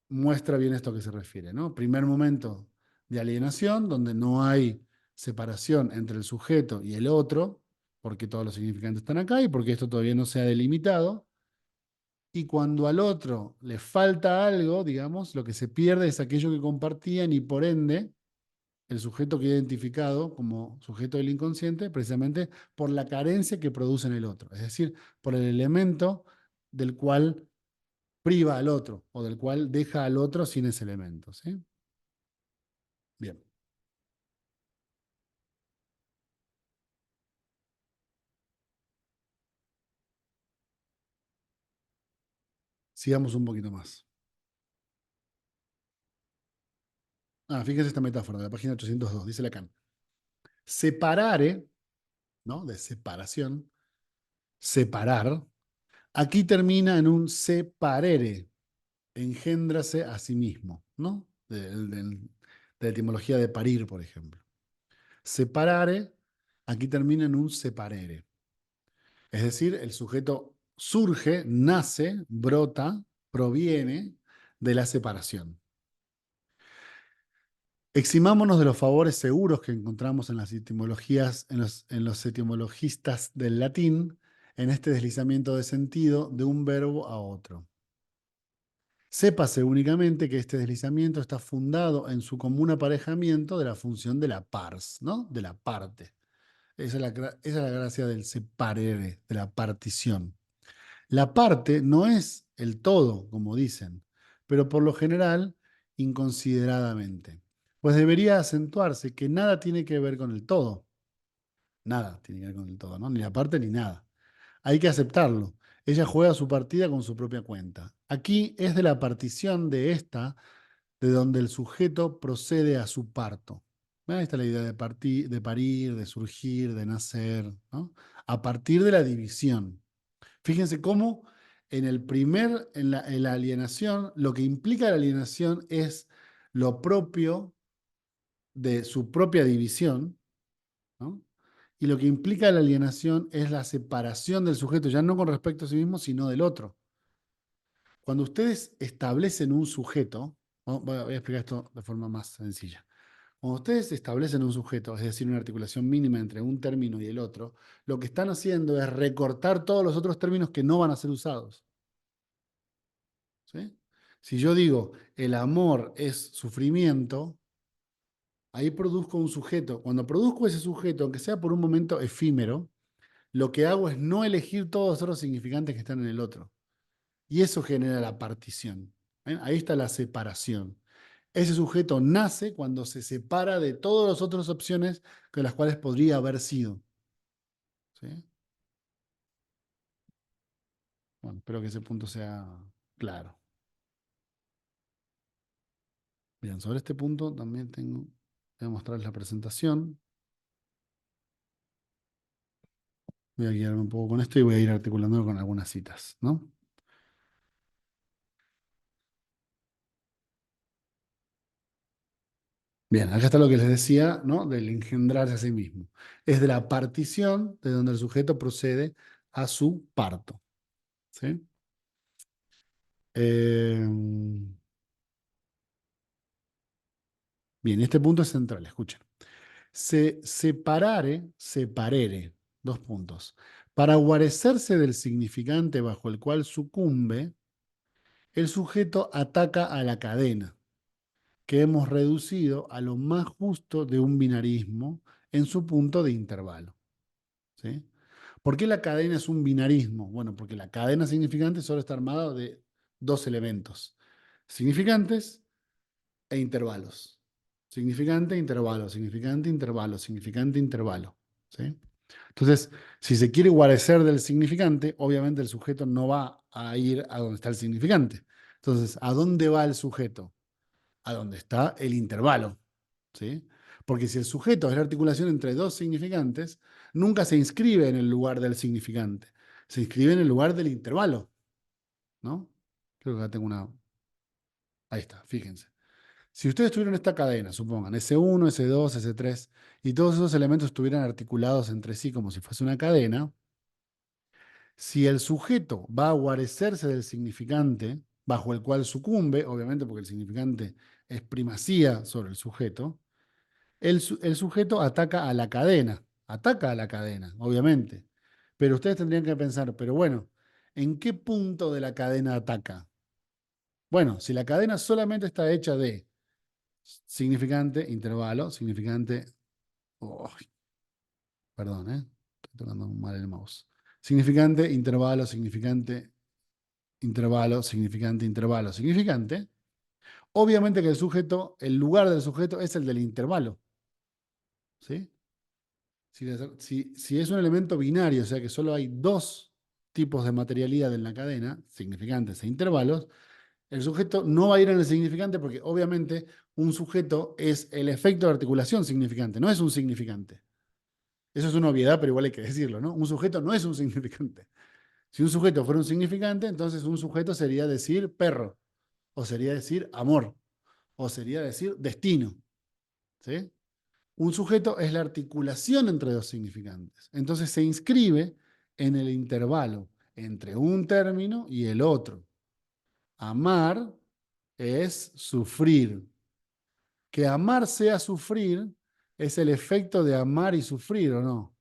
muestra bien esto a que se refiere, ¿no? Primer momento de alienación, donde no hay separación entre el sujeto y el otro, porque todos los significantes están acá y porque esto todavía no se ha delimitado. Y cuando al otro le falta algo, digamos, lo que se pierde es aquello que compartían y por ende el sujeto queda identificado como sujeto del inconsciente precisamente por la carencia que produce en el otro, es decir, por el elemento del cual priva al otro o del cual deja al otro sin ese elemento. ¿Sí? Bien, sigamos un poquito más. Fíjense esta metáfora de la página 802, dice Lacan. Separare, ¿no? De separación, separar, aquí termina en un separere, engéndrase a sí mismo, ¿no? De la etimología de parir, por ejemplo. Separare, aquí termina en un separere. Es decir, el sujeto surge, nace, brota, proviene de la separación. Eximámonos de los favores seguros que encontramos en las etimologías, en los etimologistas del latín, en este deslizamiento de sentido de un verbo a otro. Sépase únicamente que este deslizamiento está fundado en su común aparejamiento de la función de la pars, ¿no? De la parte. Esa es la gracia del separere, de la partición. La parte no es el todo, como dicen, pero por lo general inconsideradamente, pues debería acentuarse que nada tiene que ver con el todo. Nada tiene que ver con el todo, ¿no? Ni la parte ni nada. Hay que aceptarlo. Ella juega su partida con su propia cuenta. Aquí es de la partición de esta de donde el sujeto procede a su parto. Ahí está la idea de partir, de parir, de surgir, de nacer, ¿no? A partir de la división. Fíjense cómo en la alienación, lo que implica la alienación es lo propio de su propia división, ¿no? Y lo que implica la alienación es la separación del sujeto, ya no con respecto a sí mismo, sino del otro. Cuando ustedes establecen un sujeto, voy a explicar esto de forma más sencilla. Cuando ustedes establecen un sujeto, es decir, una articulación mínima entre un término y el otro, lo que están haciendo es recortar todos los otros términos que no van a ser usados. ¿Sí? Si yo digo el amor es sufrimiento, ahí produzco un sujeto. Cuando produzco ese sujeto, aunque sea por un momento efímero, lo que hago es no elegir todos los otros significantes que están en el otro. Y eso genera la partición. ¿Ven? Ahí está la separación. Ese sujeto nace cuando se separa de todas las otras opciones con las cuales podría haber sido. ¿Sí? Bueno, espero que ese punto sea claro. Bien, sobre este punto también voy a mostrarles la presentación. Voy a guiarme un poco con esto y voy a ir articulándolo con algunas citas, ¿no? Bien, acá está lo que les decía, ¿no? Del engendrarse a sí mismo. Es de la partición de donde el sujeto procede a su parto, ¿sí? Eh, bien, este punto es central, escuchen. Se separere, dos puntos. Para guarecerse del significante bajo el cual sucumbe, el sujeto ataca a la cadena, que hemos reducido a lo más justo de un binarismo en su punto de intervalo. ¿Sí? ¿Por qué la cadena es un binarismo? Bueno, porque la cadena significante solo está armada de dos elementos, significantes e intervalos. Significante, intervalo, significante, intervalo, significante, intervalo. ¿Sí? Entonces, si se quiere guarecer del significante, obviamente el sujeto no va a ir a donde está el significante. Entonces, ¿a dónde va el sujeto? A donde está el intervalo. ¿Sí? Porque si el sujeto es la articulación entre dos significantes, nunca se inscribe en el lugar del significante, se inscribe en el lugar del intervalo, ¿no? Creo que acá tengo una... Ahí está, fíjense. Si ustedes tuvieran esta cadena, supongan, S1, S2, S3, y todos esos elementos estuvieran articulados entre sí como si fuese una cadena, si el sujeto va a guarecerse del significante bajo el cual sucumbe, obviamente porque el significante es primacía sobre el sujeto, el sujeto ataca a la cadena, obviamente. Pero ustedes tendrían que pensar, pero bueno, ¿en qué punto de la cadena ataca? Bueno, si la cadena solamente está hecha de significante, intervalo, significante, oh, perdón, estoy tocando mal el mouse. Significante, intervalo, significante, intervalo, significante, intervalo, significante. Obviamente que el lugar del sujeto es el del intervalo, ¿sí? Si es un elemento binario, o sea que solo hay dos tipos de materialidad en la cadena, significantes e intervalos, el sujeto no va a ir en el significante porque obviamente un sujeto es el efecto de articulación significante, no es un significante. Eso es una obviedad, pero igual hay que decirlo, ¿no? Un sujeto no es un significante. Si un sujeto fuera un significante, entonces un sujeto sería decir perro, o sería decir amor, o sería decir destino, ¿sí? Un sujeto es la articulación entre dos significantes. Entonces se inscribe en el intervalo entre un término y el otro. Amar es sufrir. que amar sea sufrir es el efecto de amar y sufrir, ¿o no?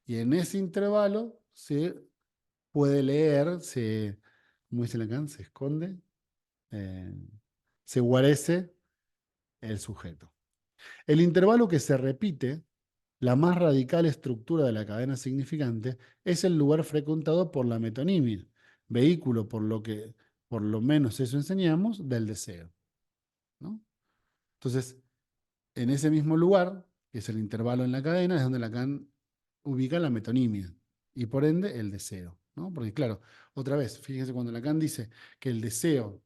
Y en ese intervalo se puede leer, ¿cómo dice Lacan? Se esconde, eh, se guarece el sujeto. El intervalo que se repite, la más radical estructura de la cadena significante, es el lugar frecuentado por la metonimia, vehículo por lo que, por lo menos eso enseñamos, del deseo, ¿no? Entonces, en ese mismo lugar, que es el intervalo en la cadena, es donde Lacan ubica la metonimia y por ende el deseo, ¿no? Porque claro, otra vez, fíjense cuando Lacan dice que el deseo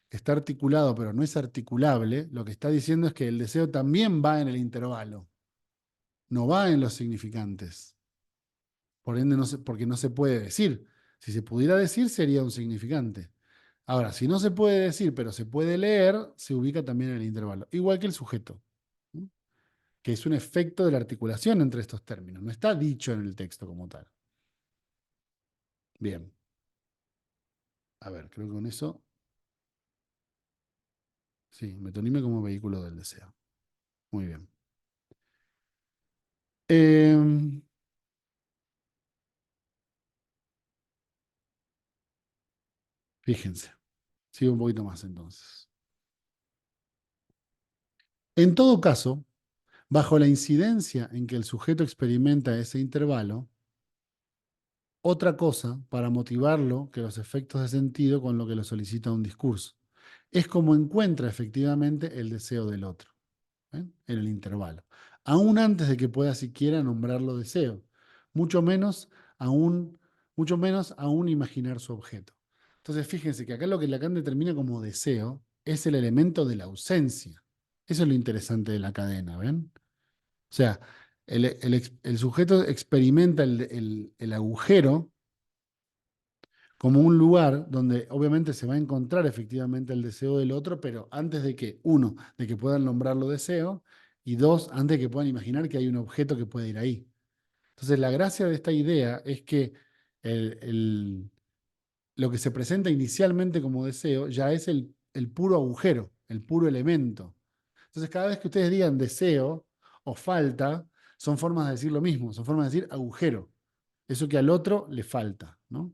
está articulado pero no es articulable, lo que está diciendo es que el deseo también va en el intervalo, no va en los significantes. Por ende, porque no se puede decir. Si se pudiera decir, sería un significante. Ahora, si no se puede decir, pero se puede leer, se ubica también en el intervalo, igual que el sujeto, ¿no? Que es un efecto de la articulación entre estos términos, no está dicho en el texto como tal. Bien, a ver, creo que con eso, sí, metonimia como vehículo del deseo. Muy bien. Eh, fíjense, sigo un poquito más entonces. En todo caso, bajo la incidencia en que el sujeto experimenta ese intervalo, otra cosa para motivarlo que los efectos de sentido con lo que lo solicita un discurso. Es como encuentra efectivamente el deseo del otro, ¿ven? En el intervalo. Aún antes de que pueda siquiera nombrarlo deseo, mucho menos aún, mucho menos aún imaginar su objeto. Entonces fíjense que acá lo que Lacan determina como deseo es el elemento de la ausencia. Eso es lo interesante de la cadena, ¿ven? O sea, el sujeto experimenta el agujero como un lugar donde obviamente se va a encontrar efectivamente el deseo del otro, pero antes de que, uno, de que puedan nombrarlo deseo, y dos, antes de que puedan imaginar que hay un objeto que puede ir ahí. Entonces, la gracia de esta idea es que el, el- lo que se presenta inicialmente como deseo ya es el puro agujero, el puro elemento. Entonces, cada vez que ustedes digan deseo o falta, son formas de decir lo mismo, son formas de decir agujero, eso que al otro le falta, ¿no?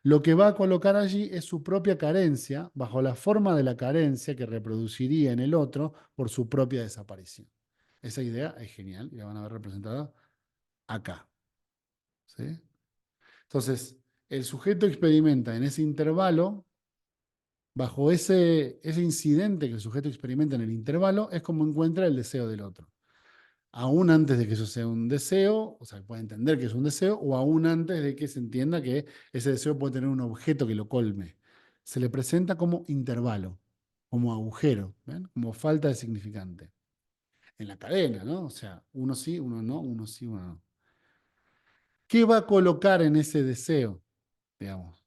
Lo que va a colocar allí es su propia carencia bajo la forma de la carencia que reproduciría en el otro por su propia desaparición. Esa idea es genial y la van a ver representada acá, ¿sí? Entonces, el sujeto experimenta en ese intervalo, bajo ese incidente que el sujeto experimenta en el intervalo, es como encuentra el deseo del otro. Aún antes de que eso sea un deseo, o sea, puede entender que es un deseo, o aún antes de que se entienda que ese deseo puede tener un objeto que lo colme. Se le presenta como intervalo, como agujero, ¿ven? Como falta de significante. En la cadena, ¿no? O sea, uno sí, uno no, uno sí, uno no. ¿Qué va a colocar en ese deseo, digamos?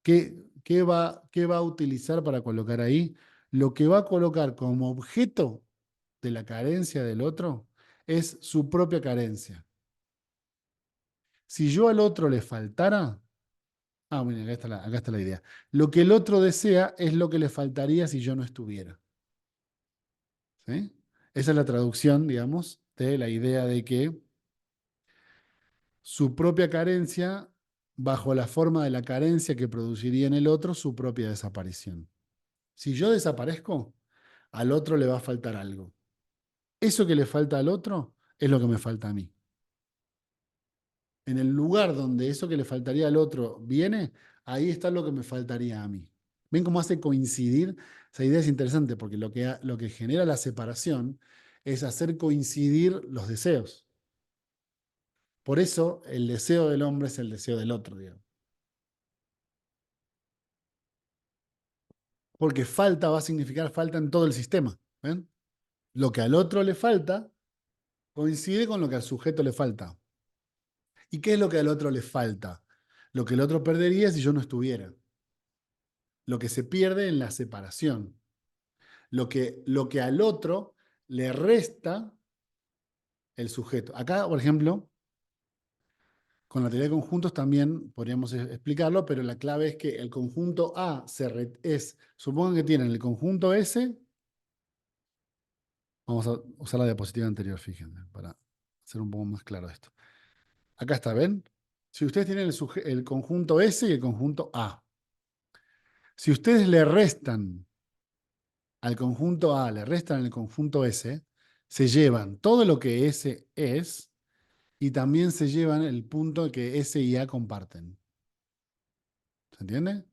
¿Qué va a utilizar para colocar ahí? Lo que va a colocar como objeto de la carencia del otro es su propia carencia. Si yo al otro le faltara, bueno, acá está la idea. Lo que el otro desea es lo que le faltaría si yo no estuviera. ¿Sí? Esa es la traducción, digamos, de la idea de que su propia carencia, bajo la forma de la carencia que produciría en el otro, su propia desaparición. Si yo desaparezco, al otro le va a faltar algo. Eso que le falta al otro es lo que me falta a mí. En el lugar donde eso que le faltaría al otro viene, ahí está lo que me faltaría a mí. ¿Ven cómo hace coincidir? Esa idea es interesante porque lo que genera la separación es hacer coincidir los deseos. Por eso el deseo del hombre es el deseo del otro, digamos. Porque falta va a significar falta en todo el sistema. ¿Ven? Lo que al otro le falta coincide con lo que al sujeto le falta. ¿Y qué es lo que al otro le falta? Lo que el otro perdería si yo no estuviera. Lo que se pierde en la separación. Lo que al otro le resta el sujeto. Acá, por ejemplo, con la teoría de conjuntos también podríamos explicarlo, pero la clave es que el conjunto A supongan que tienen el conjunto S Vamos a usar la diapositiva anterior, fíjense, para hacer un poco más claro esto. Acá está, ¿ven? Si ustedes tienen el conjunto S y el conjunto A, si ustedes le restan al conjunto A, le restan el conjunto S, se llevan todo lo que S es y también se llevan el punto que S y A comparten. ¿Se entiende?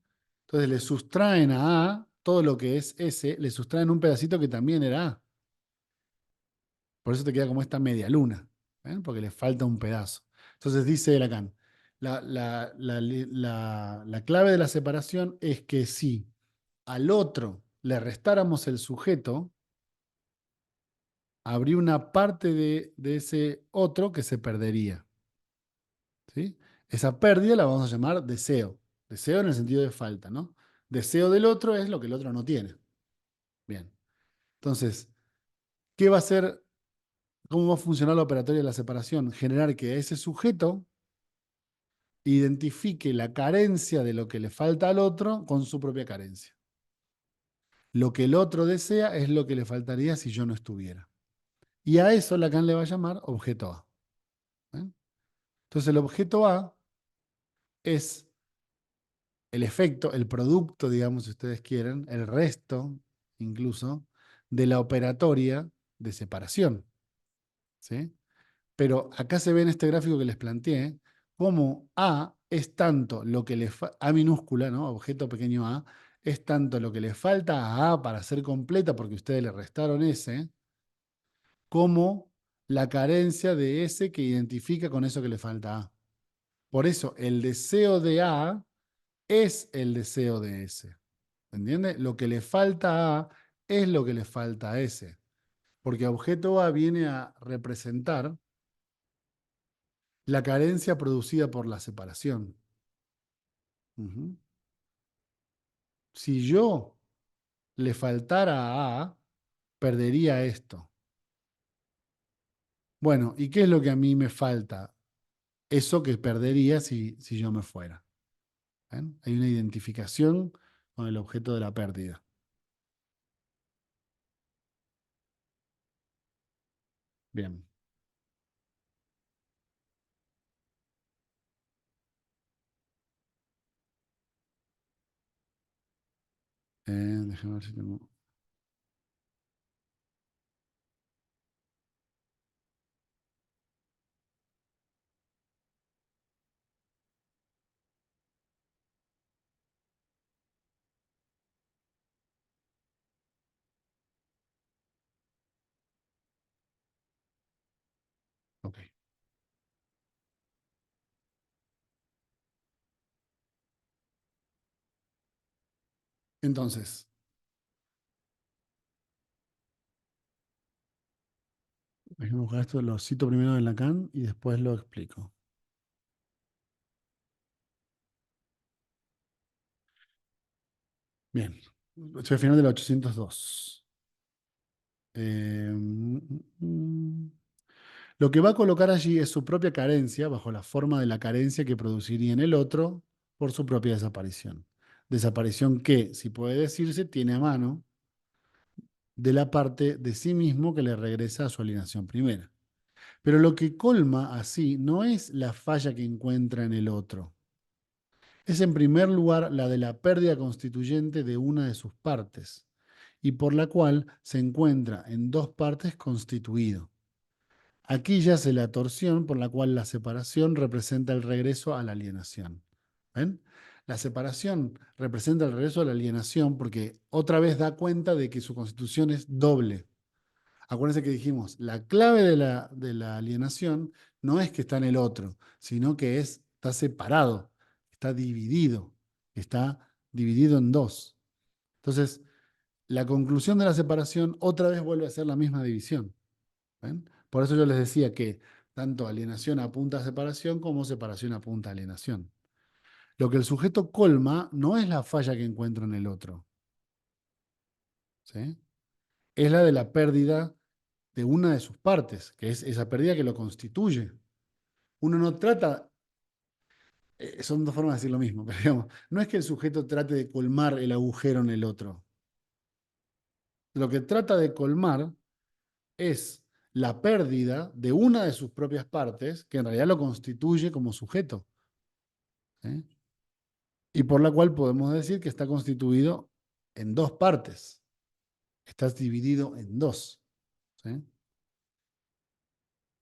Entonces le sustraen a A todo lo que es S, le sustraen un pedacito que también era A. Por eso te queda como esta media luna, ¿ven? Porque le falta un pedazo. Entonces dice Lacan, la clave de la separación es que si al otro le restáramos el sujeto, habría una parte de ese otro que se perdería. ¿Sí? Esa pérdida la vamos a llamar deseo. Deseo en el sentido de falta, ¿no? Deseo del otro es lo que el otro no tiene. Bien. Entonces, ¿qué va a hacer? ¿Cómo va a funcionar la operatoria de la separación? Generar que ese sujeto identifique la carencia de lo que le falta al otro con su propia carencia. Lo que el otro desea es lo que le faltaría si yo no estuviera. Y a eso Lacan le va a llamar objeto A. ¿Eh? Entonces el objeto A es el efecto, el producto, digamos, si ustedes quieren, el resto, incluso, de la operatoria de separación. ¿Sí? Pero acá se ve en este gráfico que les planteé, cómo A es tanto lo que A minúscula, ¿no? Objeto pequeño A, es tanto lo que le falta a A para ser completa, porque ustedes le restaron S, como la carencia de S que identifica con eso que le falta a A. Por eso, el deseo de A es el deseo de S. ¿Entiende? Lo que le falta a A es lo que le falta a S. Porque objeto A viene a representar la carencia producida por la separación. Ujú. Si yo le faltara a A, perdería esto. Bueno, ¿y qué es lo que a mí me falta? Eso que perdería si yo me fuera. ¿Ven? Hay una identificación con el objeto de la pérdida. Bien. Déjame ver si tengo. Ok. Entonces, déjame buscar esto, lo cito primero en Lacan y después lo explico. Bien. Estoy al final del 802. Eh, mm, mm, mm. Lo que va a colocar allí es su propia carencia bajo la forma de la carencia que produciría en el otro por su propia desaparición. Desaparición que, si puede decirse, tiene a mano de la parte de sí mismo que le regresa a su alienación primera. Pero lo que colma así no es la falla que encuentra en el otro. Es en primer lugar la de la pérdida constituyente de una de sus partes, y por la cual se encuentra en dos partes constituido. Aquí yace la torsión por la cual la separación representa el regreso a la alienación. ¿Ven? La separación representa el regreso a la alienación porque otra vez da cuenta de que su constitución es doble. Acuérdense que dijimos, la clave de la alienación no es que está en el otro, sino que está separado, está dividido en dos. Entonces, la conclusión de la separación otra vez vuelve a ser la misma división. ¿Ven? Por eso yo les decía que tanto alienación apunta a separación como separación apunta a alienación. Lo que el sujeto colma no es la falla que encuentro en el otro, ¿sí? Es la de la pérdida de una de sus partes, que es esa pérdida que lo constituye. Uno no trata, son dos formas de decir lo mismo, pero digamos, no es que el sujeto trate de colmar el agujero en el otro. Lo que trata de colmar es la pérdida de una de sus propias partes, que en realidad lo constituye como sujeto, ¿sí? Y por la cual podemos decir que está constituido en dos partes, está dividido en dos, ¿sí?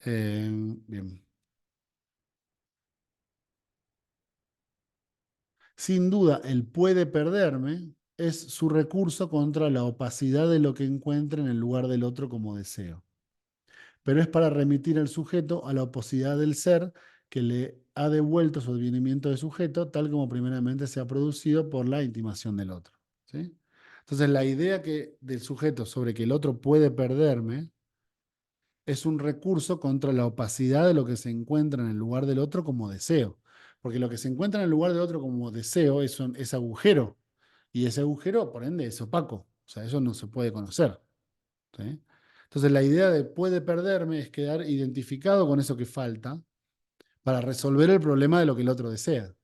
Bien. Sin duda, el puede perderme es su recurso contra la opacidad de lo que encuentra en el lugar del otro como deseo, pero es para remitir al sujeto a la oposidad del ser que le ha devuelto su advenimiento de sujeto, tal como primeramente se ha producido por la intimación del otro, ¿sí? Entonces, la idea del sujeto sobre que el otro puede perderme es un recurso contra la opacidad de lo que se encuentra en el lugar del otro como deseo. Porque lo que se encuentra en el lugar del otro como deseo es agujero. Y ese agujero, por ende, es opaco. O sea, eso no se puede conocer, ¿sí? Entonces, la idea de puede perderme es quedar identificado con eso que falta para resolver el problema de lo que el otro desea,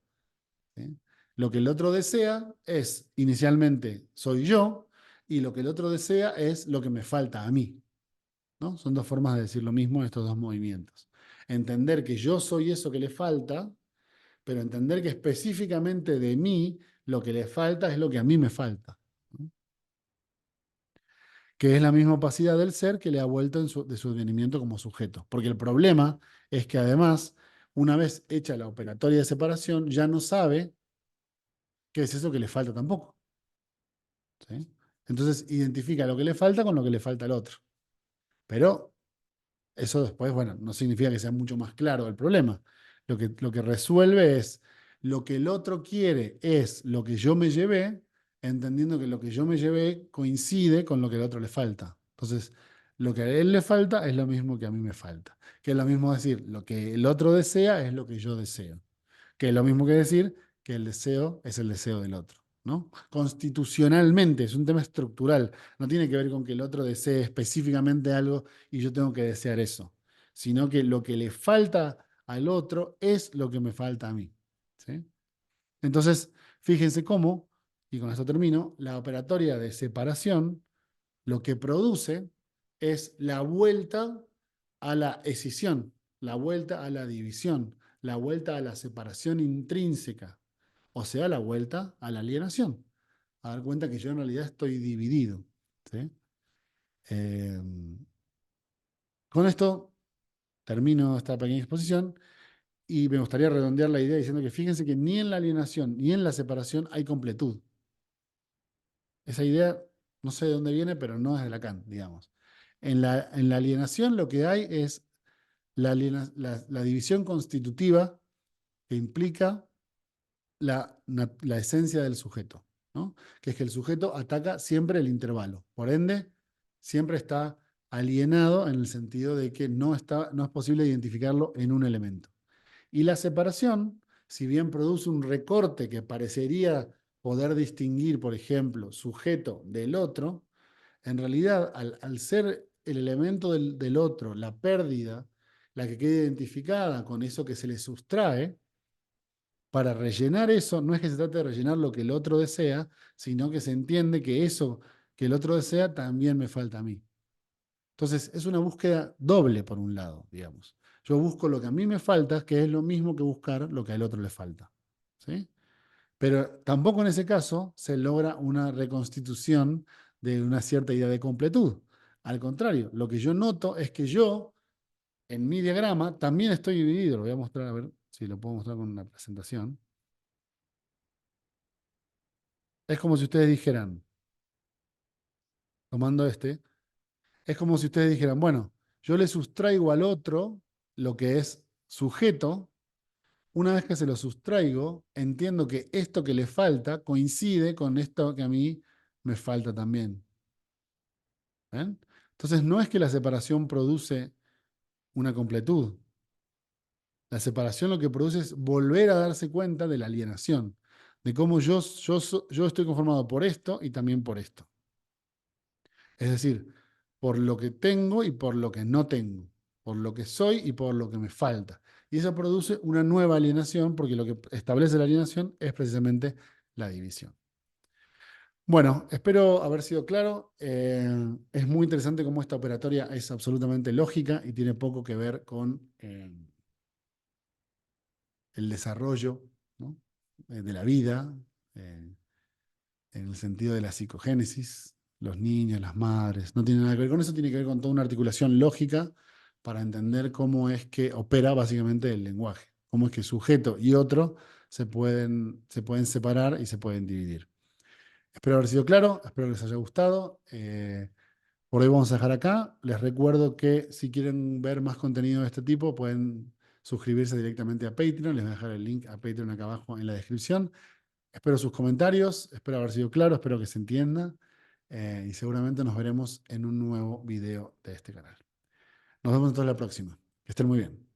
¿sí? Lo que el otro desea es, inicialmente, soy yo, y lo que el otro desea es lo que me falta a mí, ¿no? Son dos formas de decir lo mismo en estos dos movimientos. Entender que yo soy eso que le falta, pero entender que específicamente de mí lo que le falta es lo que a mí me falta, ¿no? Que es la misma opacidad del ser que le ha vuelto de su advenimiento como sujeto. Porque el problema es que además, una vez hecha la operatoria de separación, ya no sabe qué es eso que le falta tampoco, ¿sí? Entonces identifica lo que le falta con lo que le falta al otro. Pero eso después, bueno, no significa que sea mucho más claro el problema. Lo que resuelve es lo que el otro quiere es lo que yo me llevé, entendiendo que lo que yo me llevé coincide con lo que al otro le falta. Entonces, lo que a él le falta es lo mismo que a mí me falta. Que es lo mismo decir, lo que el otro desea es lo que yo deseo. Que es lo mismo que decir que el deseo es el deseo del otro, ¿no? Constitucionalmente, es un tema estructural, no tiene que ver con que el otro desee específicamente algo y yo tengo que desear eso, sino que lo que le falta al otro es lo que me falta a mí, ¿sí? Entonces, fíjense cómo, y con esto termino, la operatoria de separación lo que produce es la vuelta a la escisión, la vuelta a la división, la vuelta a la separación intrínseca, o sea, la vuelta a la alienación. A dar cuenta que yo en realidad estoy dividido, ¿sí? Eh, con esto termino esta pequeña exposición y me gustaría redondear la idea diciendo que fíjense que ni en la alienación ni en la separación hay completud. Esa idea no sé de dónde viene, pero no es de Lacan, digamos. En la alienación lo que hay es la división constitutiva que implica la esencia del sujeto, ¿no? Que es que el sujeto ataca siempre el intervalo. Por ende, siempre está alienado en el sentido de que no es posible identificarlo en un elemento. Y la separación, si bien produce un recorte que parecería poder distinguir, por ejemplo, sujeto del otro, en realidad, al ser el elemento del otro, la pérdida, la que queda identificada con eso que se le sustrae, para rellenar eso, no es que se trate de rellenar lo que el otro desea, sino que se entiende que eso que el otro desea también me falta a mí. Entonces, es una búsqueda doble por un lado, digamos. Yo busco lo que a mí me falta, que es lo mismo que buscar lo que al otro le falta, ¿sí? Pero tampoco en ese caso se logra una reconstitución de una cierta idea de completud. Al contrario, lo que yo noto es que yo, en mi diagrama, también estoy dividido. Lo voy a mostrar, a ver si lo puedo mostrar con una presentación. Es como si ustedes dijeran, tomando es como si ustedes dijeran, bueno, yo le sustraigo al otro lo que es sujeto. Una vez que se lo sustraigo, entiendo que esto que le falta coincide con esto que a mí me falta también. ¿Ven? Entonces no es que la separación produce una completud. La separación lo que produce es volver a darse cuenta de la alienación, de cómo yo estoy conformado por esto y también por esto. Es decir, por lo que tengo y por lo que no tengo, por lo que soy y por lo que me falta. Y eso produce una nueva alienación porque lo que establece la alienación es precisamente la división. Bueno, espero haber sido claro. Es muy interesante cómo esta operatoria es absolutamente lógica y tiene poco que ver con el desarrollo, ¿no? De la vida, eh, en el sentido de la psicogénesis, los niños, las madres, no tiene nada que ver con eso, tiene que ver con toda una articulación lógica para entender cómo es que opera básicamente el lenguaje, cómo es que sujeto y otro se pueden separar y se pueden dividir. Espero haber sido claro, espero que les haya gustado. Por hoy vamos a dejar acá. Les recuerdo que si quieren ver más contenido de este tipo, pueden suscribirse directamente a Patreon. Les voy a dejar el link a Patreon acá abajo en la descripción. Espero sus comentarios, espero haber sido claro, espero que se entienda y seguramente nos veremos en un nuevo video de este canal. Nos vemos entonces la próxima. Que estén muy bien.